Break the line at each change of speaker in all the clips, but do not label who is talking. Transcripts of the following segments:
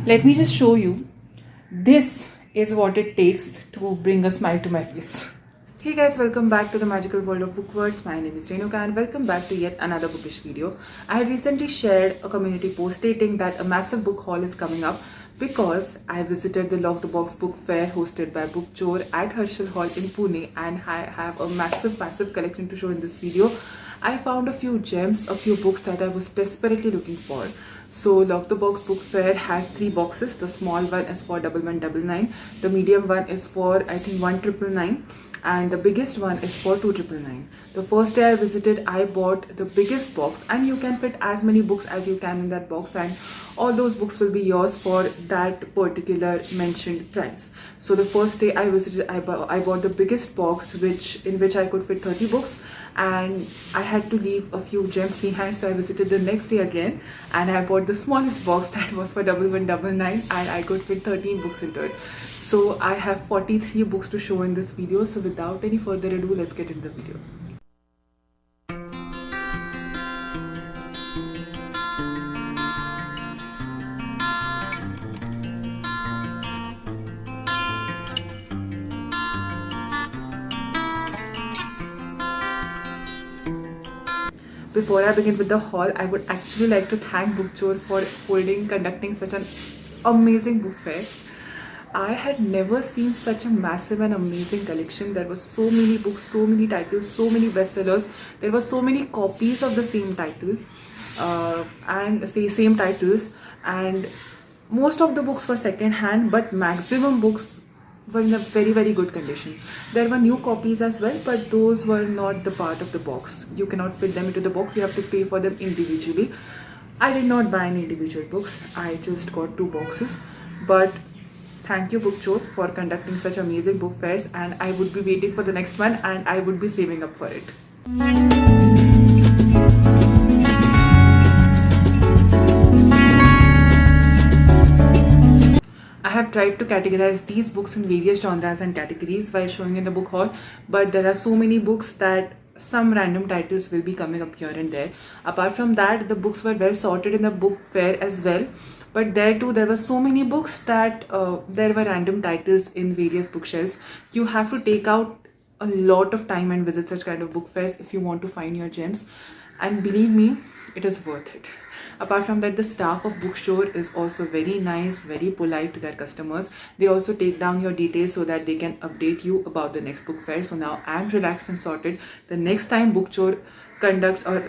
Let me just show you. This is what it takes to bring a smile to my face. Hey guys, welcome back to the magical world of bookwords. My name is Renuka and welcome back to yet another bookish video. I had recently shared a community post stating that a massive book haul is coming up because I visited the Lock the Box book fair hosted by Bookchor at Herschel Hall in Pune, and I have a massive collection to show in this video. I found a few gems, a few books that I was desperately looking for. So Lock the Box book fair has 3 boxes. The small one is for 1199, the medium one is for I think 1999, and the biggest one is for 2999. The first day I visited, I bought the biggest box, and you can fit as many books as you can in that box, and all those books will be yours for that particular mentioned price. So the first day I visited, I bought the biggest box, in which I could fit 30 books, and I had to leave a few gems behind. So I visited the next day again and I bought the smallest box that was for 1199, and I could fit 13 books into it. So I have 43 books to show in this video. So without any further ado, let's get into the video. Before I begin with the haul, I would actually like to thank Bookchor for conducting such an amazing book fair. I had never seen such a massive and amazing collection. There were so many books, so many titles, so many bestsellers. There were so many copies of the same title and the same titles, and most of the books were second hand, but maximum books were in a very good condition. There were new copies as well, but those were not the part of the box. You cannot fit them into the box. You have to pay for them individually. I did not buy any individual books. I just got 2 boxes. But thank you Bookchor for conducting such amazing book fairs, and I would be waiting for the next one, and I would be saving up for it. I have tried to categorize these books in various genres and categories while showing in the book haul, but there are so many books that some random titles will be coming up here and there. Apart from that, the books were well sorted in the book fair as well, but there too there were so many books that there were random titles in various bookshelves. You have to take out a lot of time and visit such kind of book fairs if you want to find your gems, and believe me, it is worth it. Apart from that, the staff of Bookstore is also very nice, very polite to their customers. They also take down your details so that they can update you about the next book fair. So now I'm relaxed and sorted. The next time Bookstore conducts or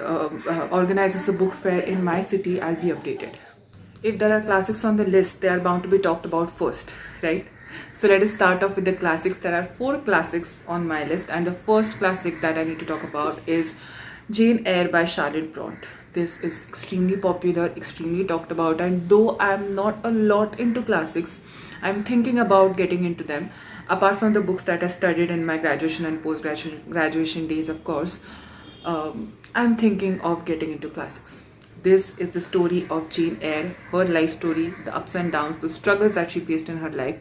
organizes a book fair in my city, I'll be updated. If there are classics on the list, they are bound to be talked about first, right? So let us start off with the classics. There are 4 classics on my list, and the first classic that I need to talk about is Jane Eyre by Charlotte Bronte. This is extremely popular, extremely talked about, and though I'm not a lot into classics, I'm thinking about getting into them. Apart from the books that I studied in my graduation and post-graduation days, of course, I'm thinking of getting into classics. This is the story of Jane Eyre, her life story, the ups and downs, the struggles that she faced in her life,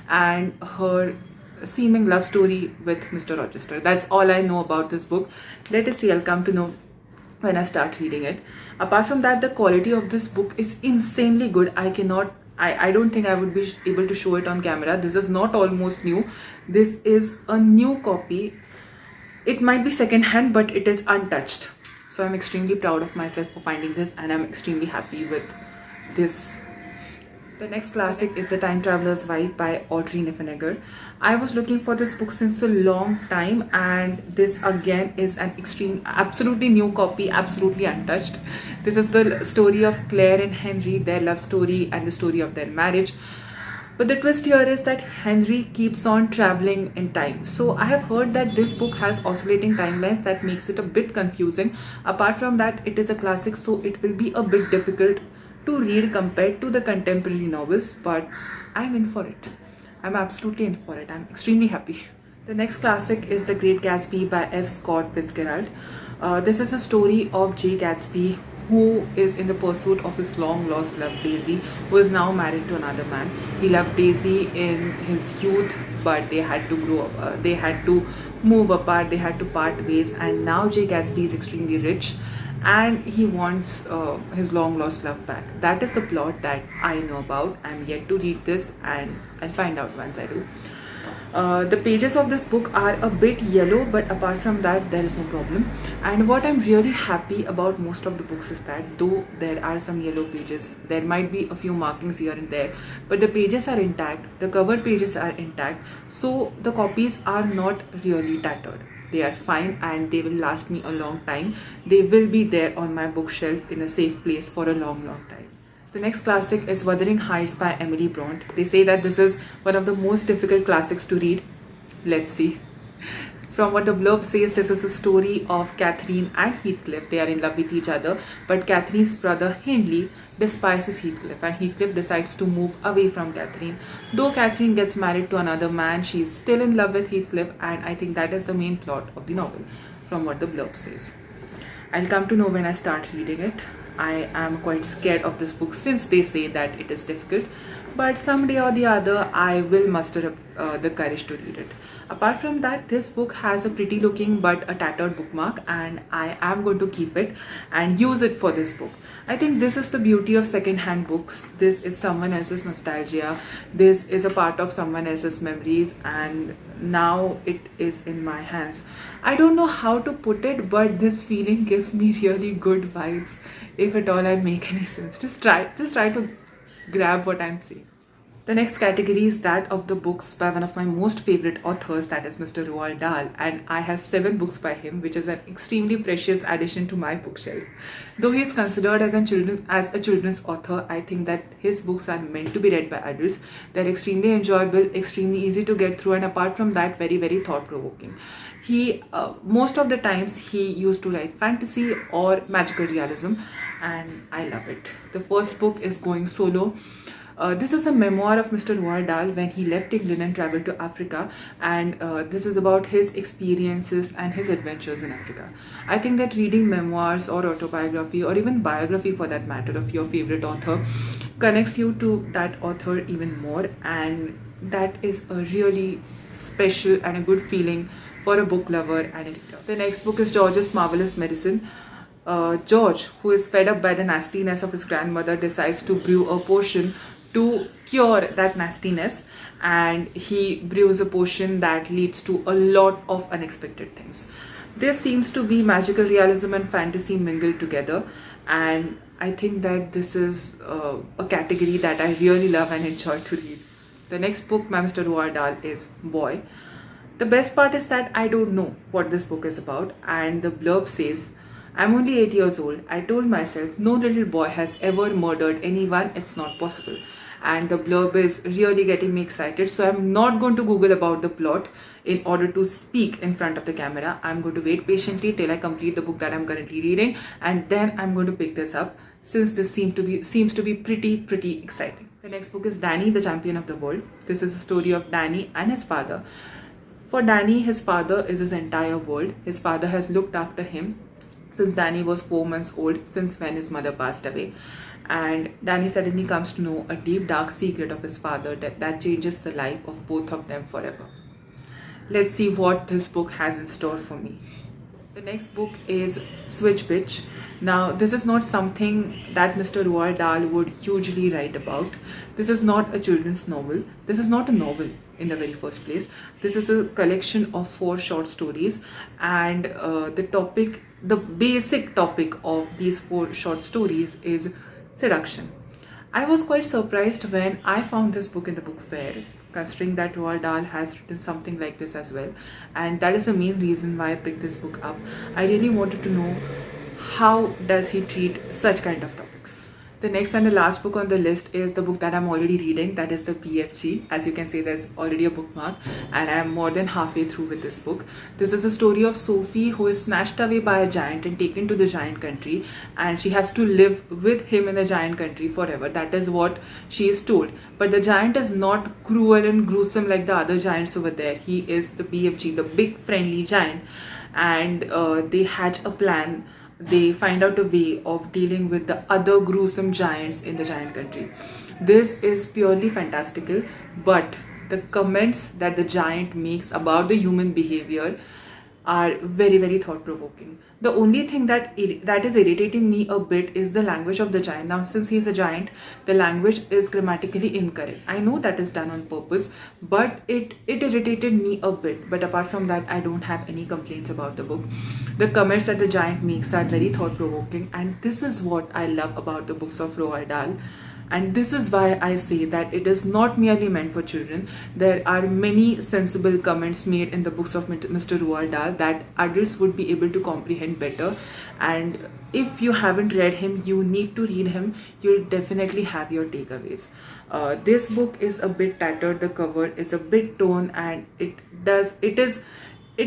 and her seeming love story with Mr. Rochester. That's all I know about this book. Let us see, I'll come to know when I start reading it. Apart from that, the quality of this book is insanely good. I don't think I would be able to show it on camera. This is not almost new. This is a new copy. It might be second hand, but it is untouched. So I'm extremely proud of myself for finding this, and I'm extremely happy with this. The next classic is The Time Traveler's Wife by Audrey Niffenegger. I was looking for this book since a long time, and this again is an absolutely new copy, absolutely untouched. This is the story of Claire and Henry, their love story and the story of their marriage. But the twist here is that Henry keeps on traveling in time. So I have heard that this book has oscillating timelines that makes it a bit confusing. Apart from that, it is a classic, so it will be a bit difficult to read compared to the contemporary novels, but I'm in for it. I'm absolutely in for it. I'm extremely happy. The next classic is The Great Gatsby by F. Scott Fitzgerald. This is a story of J. Gatsby, who is in the pursuit of his long lost love Daisy, who is now married to another man. He loved Daisy in his youth, but they had to grow up, they had to move apart, they had to part ways, and now J. Gatsby is extremely rich and he wants his long lost love back. That is the plot that I know about. I'm yet to read this, and I'll find out once I do. The pages of this book are a bit yellow, but apart from that, there is no problem. And what I'm really happy about most of the books is that though there are some yellow pages, there might be a few markings here and there, but the pages are intact, the cover pages are intact, so the copies are not really tattered. They are fine and they will last me a long time. They will be there on my bookshelf in a safe place for a long time. The next classic is Wuthering Heights by Emily Bront. They say that this is one of the most difficult classics to read. Let's see. From what the blurb says, this is a story of Catherine and Heathcliff. They are in love with each other, but Catherine's brother Hindley despises Heathcliff, and Heathcliff decides to move away from Catherine. Though Catherine gets married to another man, she is still in love with Heathcliff, and I think that is the main plot of the novel, from what the blurb says. I'll come to know when I start reading it. I am quite scared of this book since they say that it is difficult, but someday or the other I will muster up the courage to read it. Apart from that, this book has a pretty looking but a tattered bookmark, and I am going to keep it and use it for this book. I think this is the beauty of second-hand books. This is someone else's nostalgia. This is a part of someone else's memories, and now it is in my hands. I don't know how to put it, but this feeling gives me really good vibes. If at all I make any sense, just try to grab what I'm saying. The next category is that of the books by one of my most favorite authors, that is Mr. Roald Dahl, and I have 7 books by him, which is an extremely precious addition to my bookshelf. Though he is considered as a children's author, I think that his books are meant to be read by adults. They're extremely enjoyable, extremely easy to get through, and apart from that, very, very thought-provoking. He most of the times he used to write fantasy or magical realism, and I love it. The first book is Going Solo. This is a memoir of Mr. Roald Dahl when he left England and traveled to Africa, and this is about his experiences and his adventures in Africa. I think that reading memoirs or autobiography, or even biography for that matter, of your favorite author connects you to that author even more, and that is a really special and a good feeling for a book lover and a reader. The next book is George's Marvelous Medicine. George, who is fed up by the nastiness of his grandmother, decides to brew a potion to cure that nastiness, and he brews a potion that leads to a lot of unexpected things. There seems to be magical realism and fantasy mingled together, and I think that this is a category that I really love and enjoy to read. The next book by Mr. Roald Dahl is Boy. The best part is that I don't know what this book is about, and the blurb says, I'm only 8 years old. I told myself no little boy has ever murdered anyone. It's not possible. And the blurb is really getting me excited. So I'm not going to Google about the plot in order to speak in front of the camera. I'm going to wait patiently till I complete the book that I'm currently reading, and then I'm going to pick this up, since this seems to be pretty exciting. The next book is Danny, the Champion of the World. This is a story of Danny and his father. For Danny, his father is his entire world. His father has looked after him since Danny was 4 months old, since when his mother passed away. And Danny suddenly comes to know a deep dark secret of his father that changes the life of both of them forever. Let's see what this book has in store for me. The next book is Switch Bitch. Now, this is not something that Mr. Roald Dahl would usually write about. This is not a children's novel. This is not a novel in the very first place. This is a collection of 4 short stories, and the basic topic of these 4 short stories is seduction. I was quite surprised when I found this book in the book fair, considering that Roald Dahl has written something like this as well, and that is the main reason why I picked this book up. I really wanted to know how does he treat such kind of topics. The next and the last book on the list is the book that I'm already reading, that is the BFG. As you can see, there's already a bookmark, and I am more than halfway through with this book. This is a story of Sophie, who is snatched away by a giant and taken to the giant country, and she has to live with him in the giant country forever. That is what she is told. But the giant is not cruel and gruesome like the other giants over there. He is the BFG, the big friendly giant, and they hatch a plan. They find out a way of dealing with the other gruesome giants in the giant country. This is purely fantastical, but the comments that the giant makes about the human behavior are very, very thought-provoking. The only thing that is irritating me a bit is the language of the giant. Now, since he's a giant, the language is grammatically incorrect. I know that is done on purpose, but it irritated me a bit. But apart from that, I don't have any complaints about the book. The comments that the giant makes are very thought-provoking, and this is what I love about the books of Roald Dahl. And this is why I say that it is not merely meant for children. There are many sensible comments made in the books of Mr. Roald Dahl that adults would be able to comprehend better. And if you haven't read him, you need to read him. You'll definitely have your takeaways. This book is a bit tattered. The cover is a bit torn, and it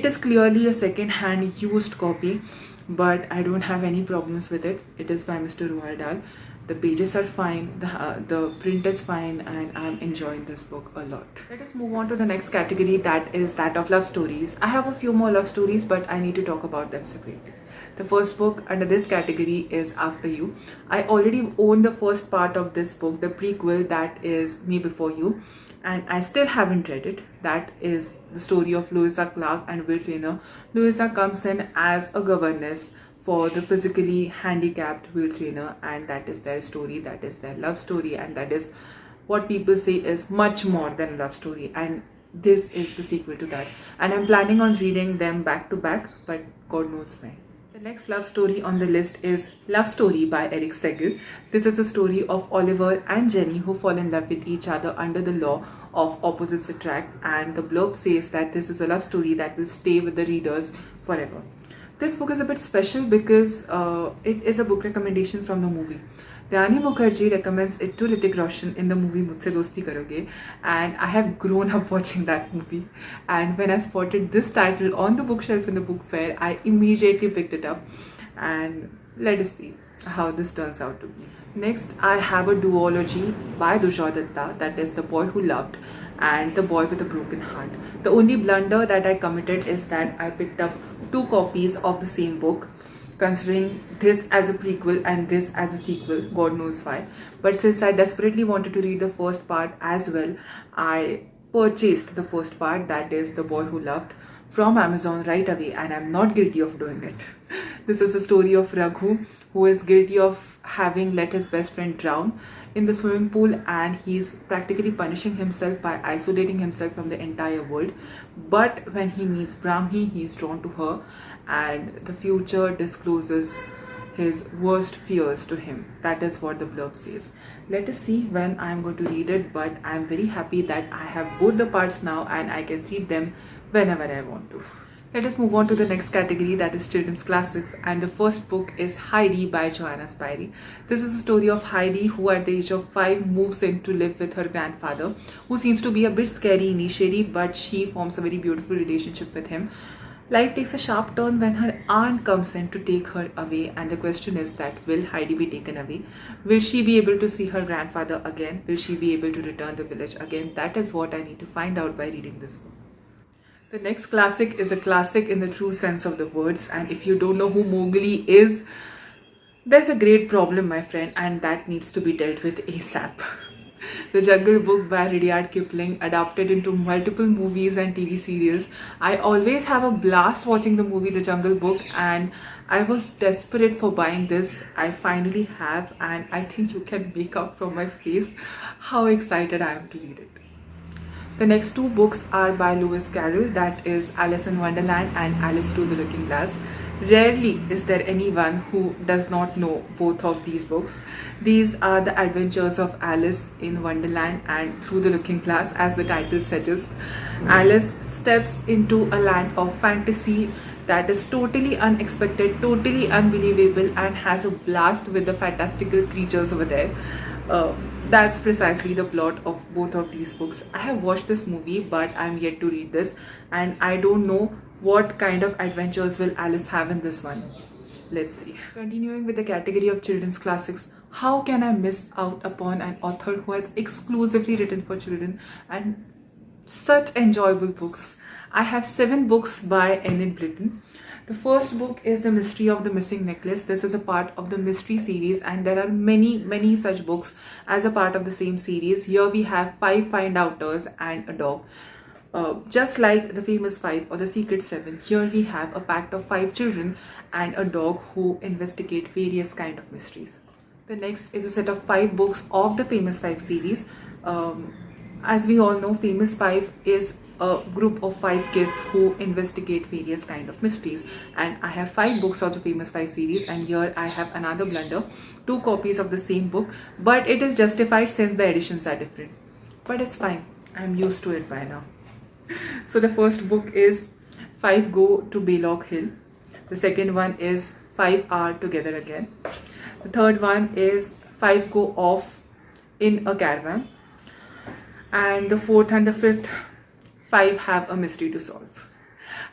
is clearly a second-hand used copy. But I don't have any problems with it. It is by Mr. Roald Dahl. The pages are fine, the print is fine, and I'm enjoying this book a lot. Let us move on to the next category, that is that of love stories. I have a few more love stories, but I need to talk about them separately. The first book under this category is After You. I already own the first part of this book, the prequel, that is Me Before You, and I still haven't read it. That is the story of Louisa Clark and Will Traynor. Louisa comes in as a governess for the physically handicapped Will Traynor, and that is their story, that is their love story, and that is what people say is much more than a love story, and this is the sequel to that. And I'm planning on reading them back to back, but God knows when. The next love story on the list is Love Story by Eric Segal. This is a story of Oliver and Jenny who fall in love with each other under the law of opposites attract, and the blurb says that this is a love story that will stay with the readers forever. This book is a bit special because it is a book recommendation from the movie. Rani Mukherjee recommends it to Hrithik Roshan in the movie Mujhse Dosti Karoge, and I have grown up watching that movie. And when I spotted this title on the bookshelf in the book fair, I immediately picked it up, and let us see how this turns out to be. Next, I have a duology by Dushar Datta, that is The Boy Who Loved and The Boy with a Broken Heart. The only blunder that I committed is that I picked up two copies of the same book, considering this as a prequel and this as a sequel, God knows why. But since I desperately wanted to read the first part as well, I purchased the first part, that is The Boy Who Loved, from Amazon right away, and I'm not guilty of doing it. This is the story of Raghu, who is guilty of having let his best friend drown in the swimming pool, and he's practically punishing himself by isolating himself from the entire world. But when he meets Brahmi, he's drawn to her, and the future discloses his worst fears to him. That is what the blurb says. Let us see when I'm going to read it, but I'm very happy that I have both the parts now and I can read them whenever I want to. Let us move on to the next category, that is children's classics, and the first book is Heidi by Joanna Spyri. This is a story of Heidi, who at the age of 5 moves in to live with her grandfather, who seems to be a bit scary initially, but she forms a very beautiful relationship with him. Life takes a sharp turn when her aunt comes in to take her away, and the question is that will Heidi be taken away? Will she be able to see her grandfather again? Will she be able to return the village again? That is what I need to find out by reading this book. The next classic is a classic in the true sense of the words, and if you don't know who Mowgli is, there's a great problem, my friend, and that needs to be dealt with ASAP. The Jungle Book by Rudyard Kipling, adapted into multiple movies and TV series. I always have a blast watching the movie The Jungle Book, and I was desperate for buying this. I finally have, and I think you can make out from my face how excited I am to read it. The next two books are by Lewis Carroll, that is Alice in Wonderland and Alice Through the Looking Glass. Rarely is there anyone who does not know both of these books. These are the adventures of Alice in Wonderland and Through the Looking Glass, as the title suggests. Alice steps into a land of fantasy that is totally unexpected, totally unbelievable, and has a blast with the fantastical creatures over there. That's precisely the plot of both of these books. I have watched this movie, but I'm yet to read this, and I don't know what kind of adventures will Alice have in this one. Let's see. Continuing with the category of children's classics, how can I miss out upon an author who has exclusively written for children and such enjoyable books? I have 7 books by Enid Blyton. The first book is The Mystery of the Missing Necklace. This is a part of the mystery series, and there are many such books as a part of the same series. Here we have 5 find outers and a dog. Just like the famous five or the secret seven, here we have a pact of five children and a dog who investigate various kind of mysteries. The next is a set of 5 books of the Famous Five series. As we all know, Famous Five is a group of 5 kids who investigate various kind of mysteries, and I have 5 books of the Famous Five series, and here I have another blunder, 2 copies of the same book, but it is justified since the editions are different. But it's fine, I'm used to it by now. So the first book is 5 Go to Baylock Hill. The second one is 5 Are Together Again. The third one is 5 Go Off in a Caravan. And the fourth and the fifth, 5 Have a Mystery to Solve.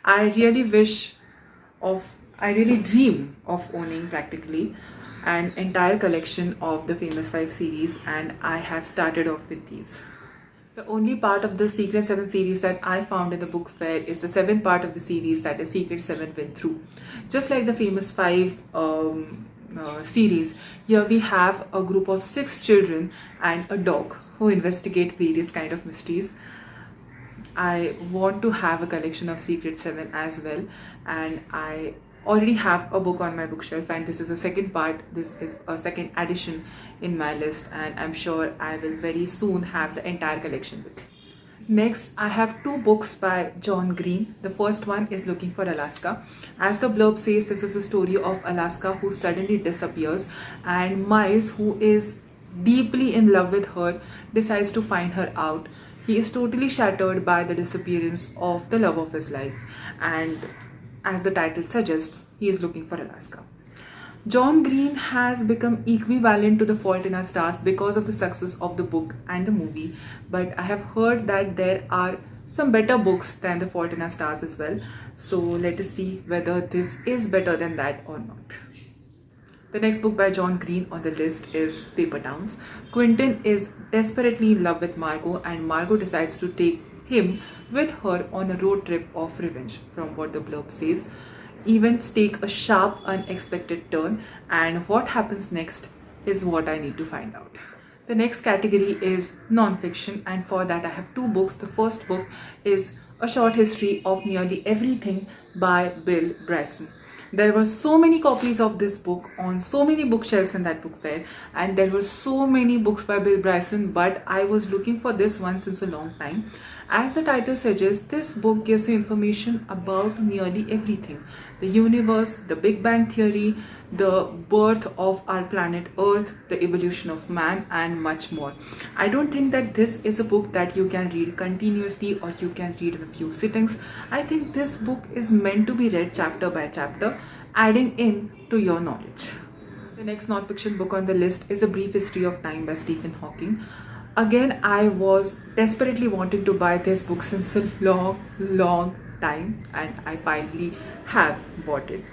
I really dream of owning practically an entire collection of the Famous Five series, and I have started off with these. The only part of the Secret 7 series that I found in the book fair is the 7th part of the series that is Secret 7 went through. Just like the Famous 5 series, here we have a group of 6 children and a dog who investigate various kind of mysteries. I want to have a collection of Secret 7 as well, and I already have a book on my bookshelf, and this is the second part. This is a second addition in my list, and I'm sure I will very soon have the entire collection with me. Next, I have 2 books by John Green. The first one is Looking for Alaska. As the blurb says, this is a story of Alaska who suddenly disappears, and Miles, who is deeply in love with her, decides to find her out. He is totally shattered by the disappearance of the love of his life, and as the title suggests, he is looking for Alaska. John Green has become equivalent to The Fault in Our Stars because of the success of the book and the movie, but I have heard that there are some better books than The Fault in Our Stars as well. So let us see whether this is better than that or not. The next book by John Green on the list is Paper Towns. Quentin is desperately in love with Margot, and Margot decides to take him with her on a road trip of revenge. From what the blurb says, events take a sharp, unexpected turn, and what happens next is what I need to find out. The next category is non-fiction, and for that I have 2 books. The first book is A Short History of Nearly Everything by Bill Bryson. There were so many copies of this book on so many bookshelves in that book fair, and there were so many books by Bill Bryson, but I was looking for this one since a long time. As the title suggests, this book gives you information about nearly everything: the universe, the Big Bang Theory, the birth of our planet Earth, the evolution of man, and much more. I don't think that this is a book that you can read continuously or you can read in a few sittings. I think this book is meant to be read chapter by chapter, adding in to your knowledge. The next non-fiction book on the list is A Brief History of Time by Stephen Hawking. Again, I was desperately wanting to buy this book since a long time, and I finally have bought it.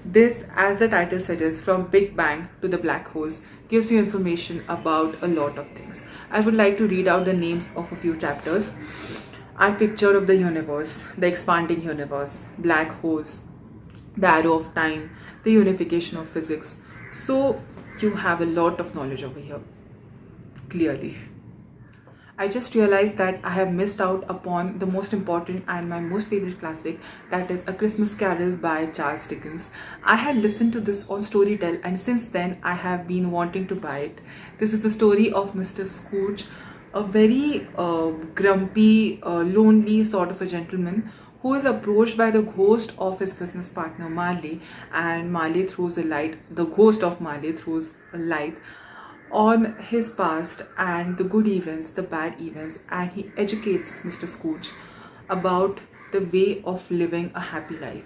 This, as the title suggests, from Big Bang to the Black Holes, gives you information about a lot of things. I would like to read out the names of a few chapters. Our picture of the universe, the expanding universe, black holes, the arrow of time, the unification of physics. So you have a lot of knowledge over here, clearly. I just realized that I have missed out upon the most important and my most favorite classic, that is A Christmas Carol by Charles Dickens. I had listened to this on Storytel, and since then I have been wanting to buy it. This is a story of Mr. Scrooge, a very grumpy, lonely sort of a gentleman who is approached by the ghost of his business partner Marley, and the ghost of Marley throws a light on his past and the good events, the bad events, and he educates Mr. Scrooge about the way of living a happy life.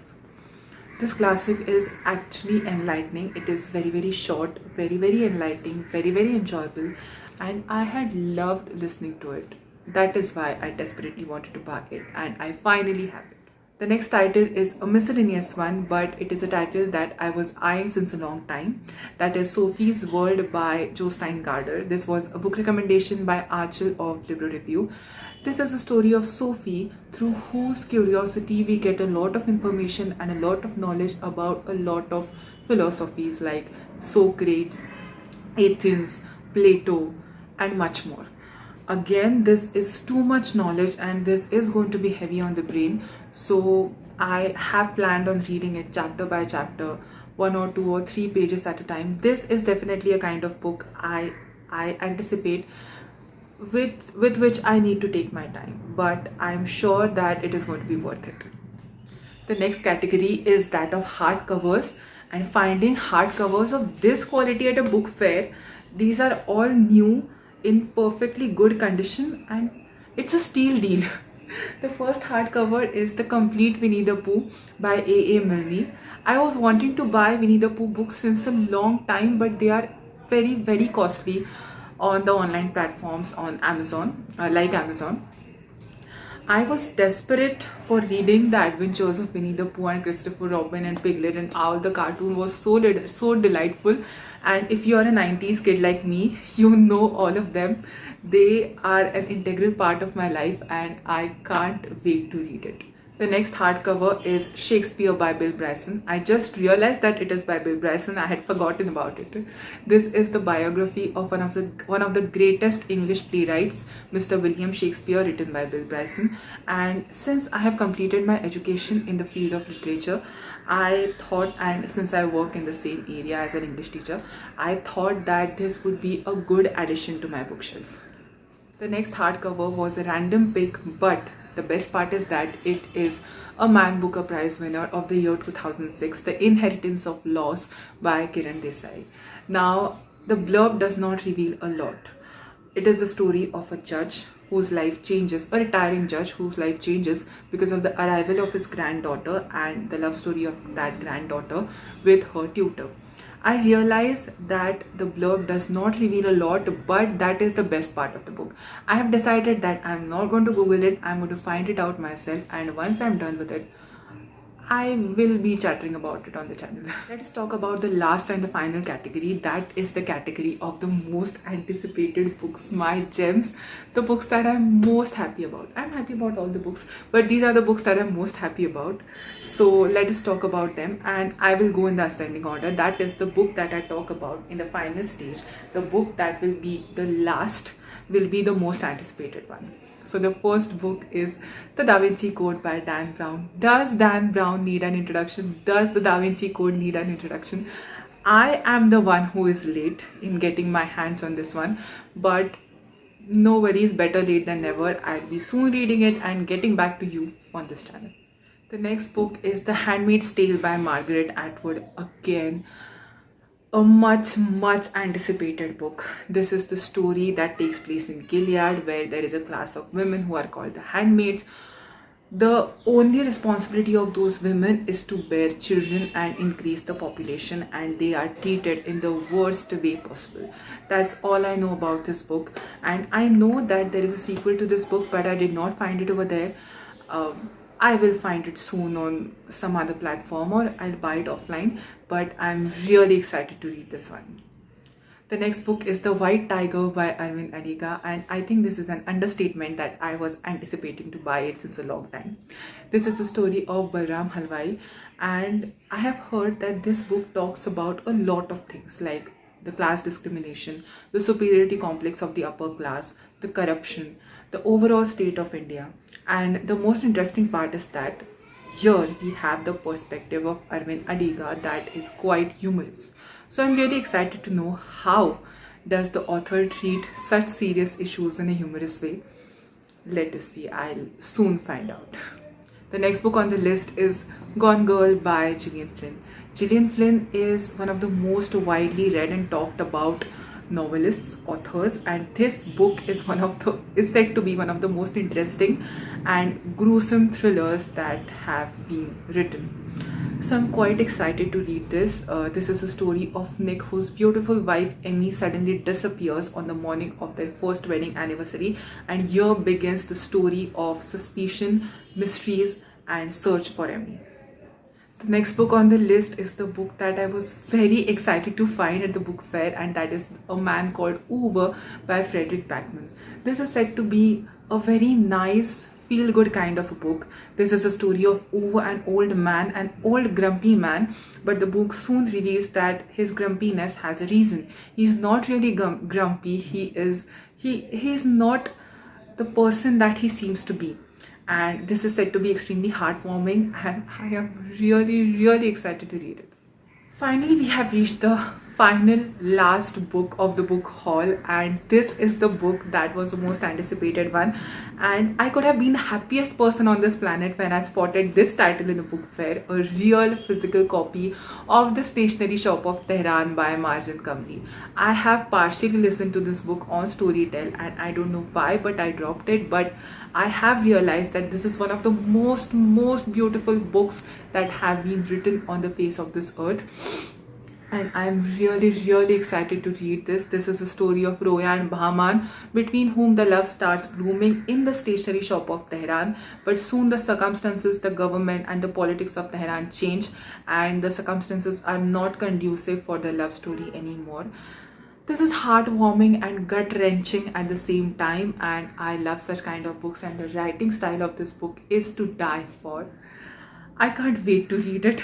This classic is actually enlightening. It is very short, very enlightening, very enjoyable, and I had loved listening to it. That is why I desperately wanted to buy it, and I finally have it. The next title is a miscellaneous one, but it is a title that I was eyeing since a long time. That is Sophie's World by Joe Steingarder. This was a book recommendation by Archel of Libro Review. This is a story of Sophie, through whose curiosity we get a lot of information and a lot of knowledge about a lot of philosophies like Socrates, Athens, Plato, and much more. Again, this is too much knowledge and this is going to be heavy on the brain. So I have planned on reading it chapter by chapter, 1 or 2 or 3 pages at a time. This is definitely a kind of book I anticipate with which I need to take my time, but I'm sure that it is going to be worth it. The next category is that of hardcovers, and finding hardcovers of this quality at a book fair. These are all new in perfectly good condition and it's a steal deal. The first hardcover is The Complete Winnie the Pooh by A. Milne. I was wanting to buy Winnie the Pooh books since a long time, but they are very costly on the online platforms on Amazon, like Amazon. I was desperate for reading the adventures of Winnie the Pooh and Christopher Robin and Piglet and Owl. The cartoon was so delightful, and if you are a 90s kid like me, you know all of them. They are an integral part of my life and I can't wait to read it. The next hardcover is Shakespeare by Bill Bryson. I just realized that it is by Bill Bryson. I had forgotten about it. This is the biography of one of the greatest English playwrights, Mr. William Shakespeare, written by Bill Bryson. And since I have completed my education in the field of literature, I thought, and since I work in the same area as an English teacher, I thought that this would be a good addition to my bookshelf. The next hardcover was a random pick, but the best part is that it is a Man Booker Prize winner of the year 2006, The Inheritance of Loss by Kiran Desai. Now, the blurb does not reveal a lot. It is the story of a judge whose life changes, a retiring judge whose life changes because of the arrival of his granddaughter and the love story of that granddaughter with her tutor. I realize that the blurb does not reveal a lot, but that is the best part of the book. I have decided that I'm not going to Google it, I'm going to find it out myself, and once I'm done with it, I will be chattering about it on the channel. Let us talk about the last and the final category. That is the category of the most anticipated books, my gems, the books that I'm most happy about. I'm happy about all the books, but these are the books that I'm most happy about. So let us talk about them, and I will go in the ascending order. That is the book that I talk about in the final stage. The book that will be the last will be the most anticipated one. So the first book is The Da Vinci Code by Dan Brown. Does Dan Brown need an introduction? Does the Da Vinci Code need an introduction? I am the one who is late in getting my hands on this one, but no worries, better late than never. I'll be soon reading it and getting back to you on this channel. The next book is The Handmaid's Tale by Margaret Atwood. Again, a much anticipated book. This is the story that takes place in Gilead, where there is a class of women who are called the handmaids. The only responsibility of those women is to bear children and increase the population, and they are treated in the worst way possible. That's all I know about this book, and I know that there is a sequel to this book, but I did not find it over there. I will find it soon on some other platform, or I'll buy it offline, but I'm really excited to read this one. The next book is The White Tiger by Arvind Adiga, and I think this is an understatement that I was anticipating to buy it since a long time. This is the story of Balram Halwai, and I have heard that this book talks about a lot of things like the class discrimination, the superiority complex of the upper class, the corruption, the overall state of India. And the most interesting part is that here we have the perspective of Arvind Adiga that is quite humorous. So I'm really excited to know how does the author treat such serious issues in a humorous way. Let us see, I'll soon find out. The next book on the list is Gone Girl by Gillian Flynn. Gillian Flynn is one of the most widely read and talked about novelists, authors, and this book is said to be one of the most interesting and gruesome thrillers that have been written. So I'm quite excited to read this. This is a story of Nick, whose beautiful wife Emmy suddenly disappears on the morning of their first wedding anniversary, and here begins the story of suspicion, mysteries, and search for Emmy. The next book on the list is the book that I was very excited to find at the book fair, and that is A Man Called Uwe by Frederick Backman. This is said to be a very nice, feel-good kind of a book. This is a story of Uwe, an old man, an old grumpy man, but the book soon reveals that his grumpiness has a reason. He's not really grumpy, he he is not the person that he seems to be. And this is said to be extremely heartwarming, and I am really excited to read it. Finally, we have reached the final last book of the book haul, and this is the book that was the most anticipated one. And I could have been the happiest person on this planet when I spotted this title in a book fair, a real physical copy of The Stationery Shop of Tehran by Marjan Kamli. I have partially listened to this book on Storytel, and I don't know why, but I dropped it. But I have realized that this is one of the most beautiful books that have been written on the face of this earth. And I'm really excited to read this. This is a story of Roya and Bahman, between whom the love starts blooming in the stationery shop of Tehran. But soon the circumstances, the government and the politics of Tehran change, and the circumstances are not conducive for the love story anymore. This is heartwarming and gut-wrenching at the same time, and I love such kind of books, and the writing style of this book is to die for. I can't wait to read it.